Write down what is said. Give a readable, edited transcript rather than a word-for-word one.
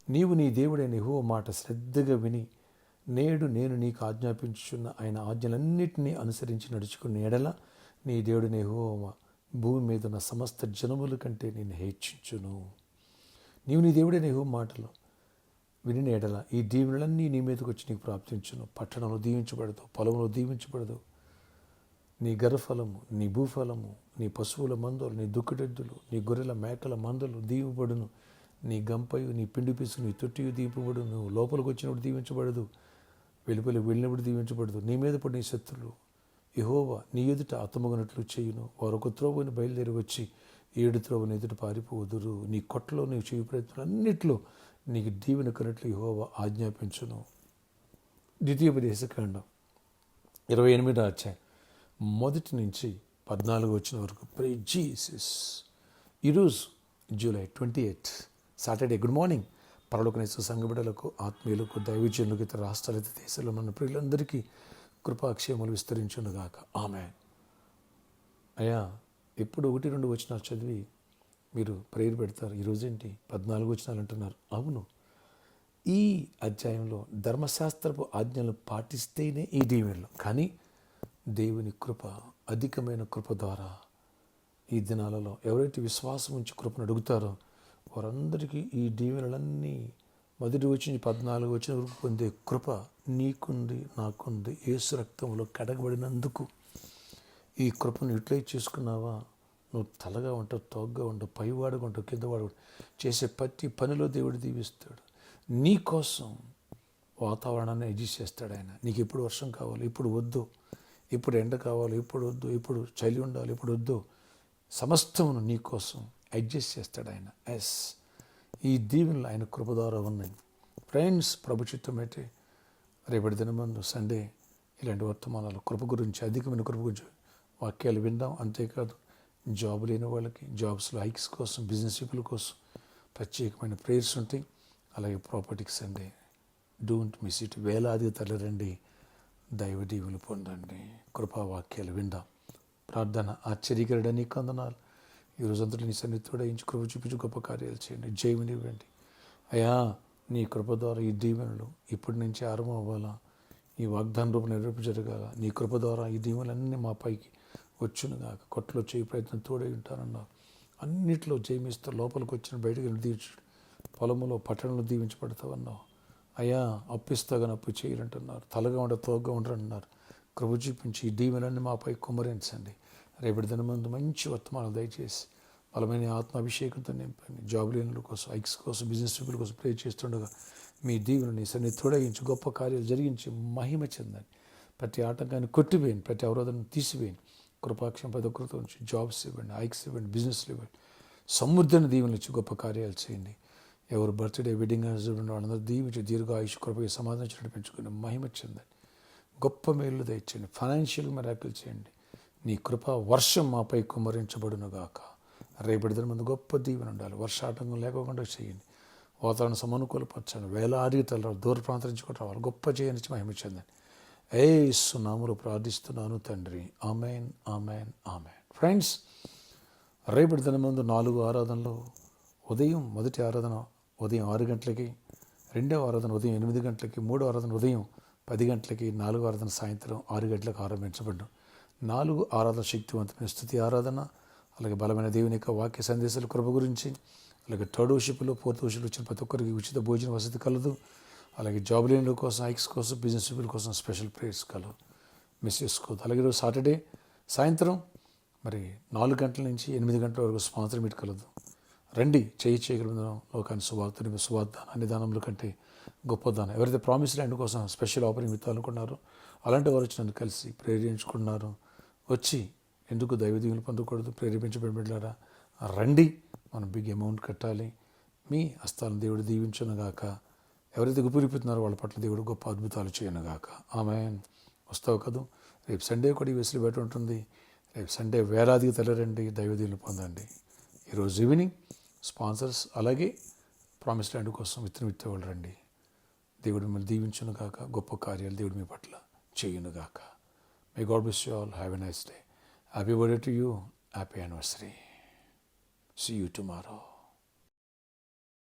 నీవు నీ దేవుడైన యెహోవా మాట శ్రద్ధగా విని నేడు నేను నీకు ఆజ్ఞాపించుచున్న ఆయన ఆజ్ఞలన్నింటినీ అనుసరించి నడుచుకున్న ఎడల నీ దేవుడైన యెహోవా భూమి మీద ఉన్న సమస్త జనముల కంటే నేను హెచ్చించును. నీవు నీ దేవుడైన యెహోవా మాటలు విని ఎడల ఈ దీవెనలన్నీ నీ మీదకి వచ్చి నీకు ప్రాప్తించును. పట్టణంలో దీవించబడదు, పొలంలో దీవించబడదు. నీ గర్భఫలము, నీ భూఫలము, నీ పశువుల మందలు, నీ దుక్కుటెద్దులు, నీ గొర్రెల మేకల మందలు దీవబడును. నీ గంపయు, నీ పిండి పిసు, నీ తొట్టియు దీపబడును. నువ్వు లోపలికి వచ్చినప్పుడు దీవించబడదు, వెలుపలి వెళ్ళినప్పుడు దీవించబడదు. నీ మీద పడిన నీ శత్రులు యెహోవా నీ ఎదుట హతమగునట్లు చేయును. వారు ఒక త్రోవని బయలుదేరి వచ్చి 7 త్రోవని ఎదుట పారిపోదురు. నీ కొట్టలో నీవు చేయ ప్రయత్నాలన్నిట్లో నీకు దీవెన కన్నట్లు యెహోవా ఆజ్ఞాపించును. ద్వితీయోపదేశకాండం 28వ అధ్యాయం 1 నుంచి 14 వచ్చిన వరకు. Praise Jesus. ఈరోజు జూలై 28 సాటర్డే. Good morning. పరలోకనేశ్వర సంఘ బిడ్డలకు, ఆత్మీయులకు, దైవజనులకు, ఇతర రాష్ట్రాల, ఇతర దేశాల్లో మన ప్రియులందరికీ కృపాక్షేమలు విస్తరించునుగాక. ఆమేన్. అయ్యా, ఎప్పుడు 1-2 వచనాలు చదివి మీరు ప్రేయర్ పెడతారు. ఈరోజేంటి 14 వచనాలు అంటున్నారు. అవును, ఈ అధ్యాయంలో ధర్మశాస్త్రపు ఆజ్ఞలు పాటిస్తేనే ఈ దీవెనలు. కానీ దేవుని కృప, అధికమైన కృప ద్వారా ఈ దినాలలో ఎవరైతే విశ్వాసం ఉంచి కృపను అడుగుతారో వారందరికీ ఈ దీవెనలన్నీ 1 వచనం 14 వచనం వరకు పొందే కృప నీకుంది, నాకుంది. యేసు రక్తంలో కడగబడినందుకు ఈ కృపను యూటిలైజ్ చేసుకున్నావా? నువ్వు తలగా ఉంటావు, తోగ్గా ఉంటావు, పైవాడుగా ఉంటావు, కిందవాడు చేసే ప్రతి పనిలో దేవుడు దీవిస్తాడు. నీ కోసం వాతావరణాన్ని అడ్జస్ట్ చేస్తాడు ఆయన. నీకు ఎప్పుడు వర్షం కావాలి, ఇప్పుడు వద్దు, ఇప్పుడు ఎండ కావాలి, ఇప్పుడు వద్దు, ఇప్పుడు చలి ఉండాలి, ఇప్పుడు వద్దు, సమస్తమును నీ కోసం అడ్జస్ట్ చేస్తాడు ఆయన. ఈ దీవెనలు ఆయన కృప ద్వారా ఉన్నాయి. ఫ్రెండ్స్, ప్రభు చిత్తం అయితే రేపటి దినమందు సండే ఇలాంటి వర్తమానాలు కృప గురించి, అధికమైన కృప గురించి వాక్యాలు విందాం. అంతేకాదు, జాబ్ లేని వాళ్ళకి జాబ్స్లో హైక్స్ కోసం, బిజినెస్ పీపుల్ కోసం ప్రత్యేకమైన ప్రేయర్స్ ఉంటాయి. అలాగే ప్రాపర్టీకి సండే. Don't miss it. వేలాదిగా తరలిరండి, దైవ దీవెనలు పొందండి, కృపావాక్యాలు విందాం. ప్రార్థన. ఆశ్చర్యకరుడ నీకు వందనాలు. ఈ రోజంతటి నీ సన్నిధితో కృప చూపించి గొప్ప కార్యాలు చేయండి. జయమునివ్వండి అయ్యా. నీ కృప ద్వారా ఈ దీవెనలు ఇప్పటి నుంచి ఆరంభం అవ్వాలా, ఈ వాగ్దాన రూపం నెరవేర్పు జరగాల. నీ కృప ద్వారా ఈ దీవెనలన్నీ మా పైకి వచ్చునుగాక. కొట్టలో చేయి ప్రయత్నం తోడై ఉంటారన్నావు. అన్నిట్లో జయమిస్తూ లోపలికి వచ్చిన బయటకు దీవించు. పొలంలో, పట్టణంలో దీవించబడతావన్నావు. అయ్యా, అప్పిస్తా కానీ అప్పు చేయాలంటున్నారు. తలగా ఉండ తోగ్గా ఉంటారన్నారు. కృప చూపించి ఈ దీవెనలన్నీ మాపై కుమ్మరించండి. రేపటి దినమందు మంచి వర్తమానాలు దయచేసి బలమైన ఆత్మాభిషేకంతో నింపండి. జాబ్ లేనుల కోసం, ఐక్స్ కోసం, బిజినెస్ పీపుల్ కోసం ప్రే చేస్తుండగా మీ దీవెనని సన్నిధి తోడగించి గొప్ప కార్యాలు జరిగించి మహిమ చెందండి. ప్రతి ఆటంకాన్ని కొట్టివేయండి, ప్రతి అవరోధాన్ని తీసివేయండి. కృపాక్షం ప్రతి ఒక్కరితో నుంచి జాబ్స్ ఇవ్వండి, ఐక్స్ ఇవ్వండి, బిజినెస్లు ఇవ్వండి. సమృద్ధిని దీవెనలు ఇచ్చి గొప్ప కార్యాలు చేయండి. ఎవరు బర్త్డే, వెడ్డింగ్ చూడండి, వాళ్ళందరూ దీవించి దీర్ఘ ఆయుష్ కృపకి సమాధానం చేయడం పెంచుకుని మహిమ చెందండి. గొప్ప మేలు దయచేయండి. ఫైనాన్షియల్ మిరాకిల్ చేయండి. నీ కృప వర్షం మాపై కుమ్మరించబడును గాక. రేపటి దిన ముందు గొప్ప దీవెన ఉండాలి. వర్షాటంకం లేకుండా చేయండి. వాతావరణ సమనుకూలపరచండి. వేలాది తల దూర ప్రాంతం నుంచి కూడా రావాలి. గొప్ప చేయనిచ్చి మహిమ చెందండి. యేసు నామములో ప్రార్థిస్తున్నాను తండ్రి. Amen, amen, amen. ఫ్రెండ్స్, రేపటి దిన ముందు 4 ఆరాధనలు. ఉదయం మొదటి ఆరాధన ఉదయం 6 గంటలకి, రెండవ ఆరాధన ఉదయం 8 గంటలకి, మూడవ ఆరాధన ఉదయం 10 గంటలకి, 4వ ఆరాధన సాయంత్రం 6 గంటలకు ఆరంభించబడ్డం. 4 ఆరాధన శక్తివంతమైన స్థుతి ఆరాధన, అలాగే బలమైన దేవుని యొక్క వాక్య సందేశాల కృప గురించి, అలాగే 3rd worshipలో 4th worship వచ్చిన ప్రతి ఒక్కరికి ఉచిత భోజన వసతి కలదు. అలాగే జాబ్ లేని కోసం, హైక్స్ కోసం, బిజినెస్ పీపుల్ కోసం స్పెషల్ ప్రేయర్స్ కలవు. మిస్ చేసుకోవద్దు. అలాగే ఈరోజు సాటర్డే సాయంత్రం మరి 4 గంటల నుంచి 8 గంటల వరకు స్పాన్సర్ మీట్ కలదు. రండి, చేయగలుగుతాం. లోకాన్ని సువార్త అన్ని దానముల కంటే గొప్ప దానం. ఎవరైతే ప్రామిస్ ల్యాండ్ కోసం స్పెషల్ ఆఫరింగ్ ఇవ్వాలి అనుకున్నారో అలాంటి వారు వచ్చి నన్ను కలిసి ప్రేరేపించుకున్నారు. వచ్చి ఎందుకు దైవ దీవెనలు పొందకూడదు? ప్రేరేపించబడిలారా రండి, మనం బిగ్ అమౌంట్ కట్టాలి. మీ హస్తాలను దేవుడు దీవించునుగాక. ఎవరైతే గుప్పిరిపుతున్నారో వాళ్ళ పట్ల దేవుడు గొప్ప అద్భుతాలు చేయనుగాక. ఆమేన్. వస్తావు కదూ? రేపు సండే కూడా ఈ వెసులు బయట ఉంటుంది. రేపు సండే వేలాదిగా తరలిరండి, దైవ దీవెనలు పొందండి. ఈరోజు ఈవినింగ్ స్పాన్సర్స్ అలాగే ప్రామిస్ ల్యాండ్ కోసం విత్తనం విత్తేవాళ్ళు రండి. దేవుడు మిమ్మల్ని దీవించునుగాక. గొప్ప కార్యాలు దేవుడు మీ పట్ల చేయునుగాక. May God bless you all. Have a nice day. Happy birthday to you. Happy anniversary. See you tomorrow.